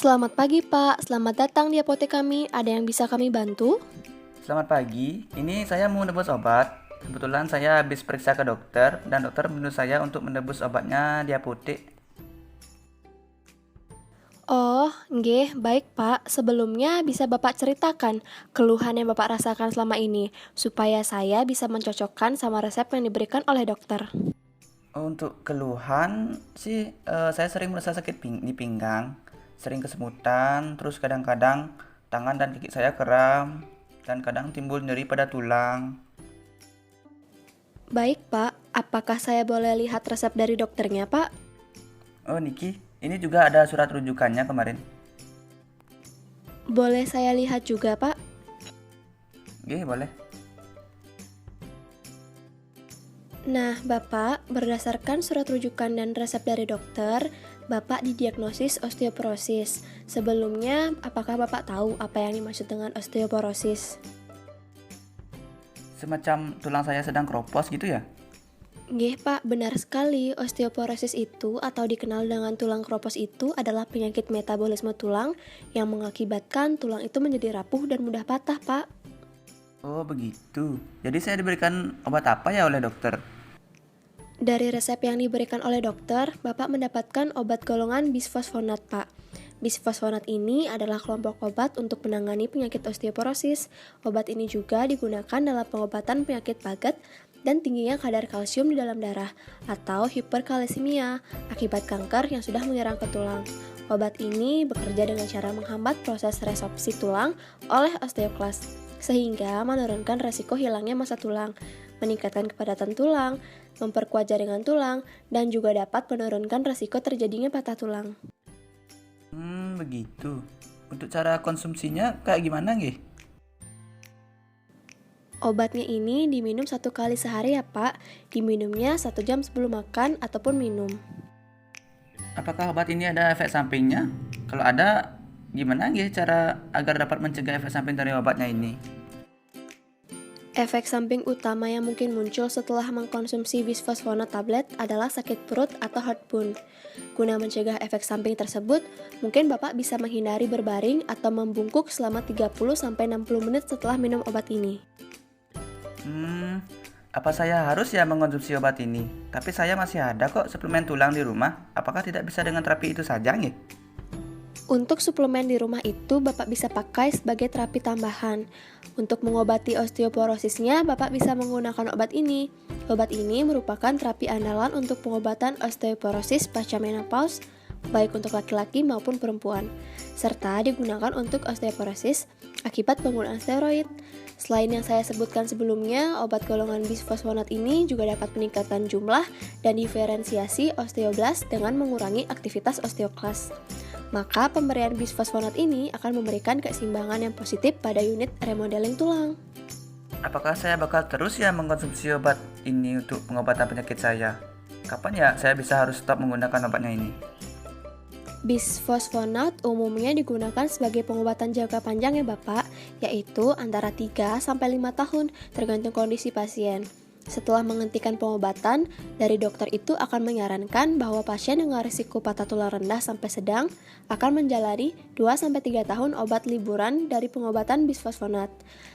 Selamat pagi, Pak. Selamat datang di apotek kami. Ada yang bisa kami bantu? Selamat pagi, ini saya mau menebus obat. Kebetulan saya habis periksa ke dokter dan dokter menyuruh saya untuk menebus obatnya di apotek. Oh, nggih, baik, Pak. Sebelumnya bisa Bapak ceritakan keluhan yang Bapak rasakan selama ini, supaya saya bisa mencocokkan sama resep yang diberikan oleh dokter. Untuk keluhan sih, saya sering merasa sakit di pinggang, sering kesemutan, terus kadang-kadang tangan dan kaki saya kram, dan kadang timbul nyeri pada tulang. Baik, Pak. Apakah saya boleh lihat resep dari dokternya, Pak? Oh Niki, ini juga ada surat rujukannya kemarin. Boleh saya lihat juga, Pak? Oke, boleh. Nah, Bapak, berdasarkan surat rujukan dan resep dari dokter, Bapak didiagnosis osteoporosis. Sebelumnya, apakah Bapak tahu apa yang dimaksud dengan osteoporosis? Semacam tulang saya sedang keropos gitu ya? Nggih, Pak, benar sekali. Osteoporosis itu atau dikenal dengan tulang keropos itu adalah penyakit metabolisme tulang yang mengakibatkan tulang itu menjadi rapuh dan mudah patah, Pak. Oh begitu. Jadi saya diberikan obat apa ya oleh dokter? Dari resep yang diberikan oleh dokter, Bapak mendapatkan obat golongan bisfosfonat, Pak. Bisfosfonat ini adalah kelompok obat untuk menangani penyakit osteoporosis. Obat ini juga digunakan dalam pengobatan penyakit paget dan tingginya kadar kalsium di dalam darah atau hiperkalsemia akibat kanker yang sudah menyerang ke tulang. Obat ini bekerja dengan cara menghambat proses resorpsi tulang oleh osteoklas, sehingga menurunkan resiko hilangnya massa tulang, meningkatkan kepadatan tulang, memperkuat jaringan tulang, dan juga dapat menurunkan resiko terjadinya patah tulang. Begitu. Untuk cara konsumsinya kayak gimana nggih? Obatnya ini diminum 1 kali sehari ya Pak, diminumnya 1 jam sebelum makan ataupun minum. Apakah obat ini ada efek sampingnya? Kalau ada, gimana nggih cara agar dapat mencegah efek samping dari obatnya ini? Efek samping utama yang mungkin muncul setelah mengkonsumsi bisfosfonat tablet adalah sakit perut atau heartburn. Guna mencegah efek samping tersebut, mungkin Bapak bisa menghindari berbaring atau membungkuk selama 30-60 menit setelah minum obat ini. Apa saya harus ya mengonsumsi obat ini? Tapi saya masih ada kok suplemen tulang di rumah. Apakah tidak bisa dengan terapi itu saja nggih? Untuk suplemen di rumah itu Bapak bisa pakai sebagai terapi tambahan. Untuk mengobati osteoporosisnya, Bapak bisa menggunakan obat ini. Obat ini merupakan terapi andalan untuk pengobatan osteoporosis pasca menopause, baik untuk laki-laki maupun perempuan, serta digunakan untuk osteoporosis akibat penggunaan steroid. Selain yang saya sebutkan sebelumnya, obat golongan bisfosfonat ini juga dapat meningkatkan jumlah dan diferensiasi osteoblast dengan mengurangi aktivitas osteoklas. Maka pemberian bisfosfonat ini akan memberikan keseimbangan yang positif pada unit remodeling tulang. Apakah saya bakal terus ya mengkonsumsi obat ini untuk pengobatan penyakit saya? Kapan ya saya bisa harus stop menggunakan obatnya ini? Bisfosfonat umumnya digunakan sebagai pengobatan jangka panjang ya Bapak, yaitu antara 3-5 tahun tergantung kondisi pasien. Setelah menghentikan pengobatan, dari dokter itu akan menyarankan bahwa pasien dengan risiko patah tulang rendah sampai sedang akan menjalani 2-3 tahun obat liburan dari pengobatan bisfosfonat.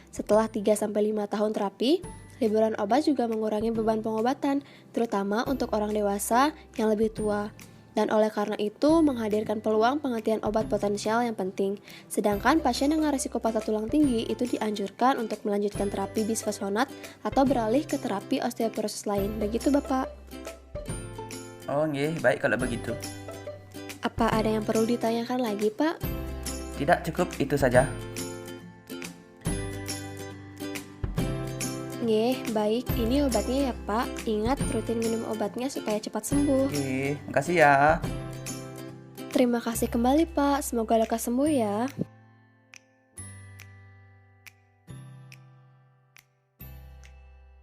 Setelah 3-5 tahun terapi, liburan obat juga mengurangi beban pengobatan, terutama untuk orang dewasa yang lebih tua. Dan oleh karena itu menghadirkan peluang penghentian obat potensial yang penting. Sedangkan pasien dengan risiko patah tulang tinggi itu dianjurkan untuk melanjutkan terapi bisfosfonat atau beralih ke terapi osteoporosis lain. Begitu Bapak. Oh nggih, baik kalau begitu. Apa ada yang perlu ditanyakan lagi Pak? Tidak, cukup itu saja. Nggih, baik. Ini obatnya ya Pak. Ingat rutin minum obatnya supaya cepat sembuh. Oke, makasih ya. Terima kasih kembali Pak. Semoga lekas sembuh ya.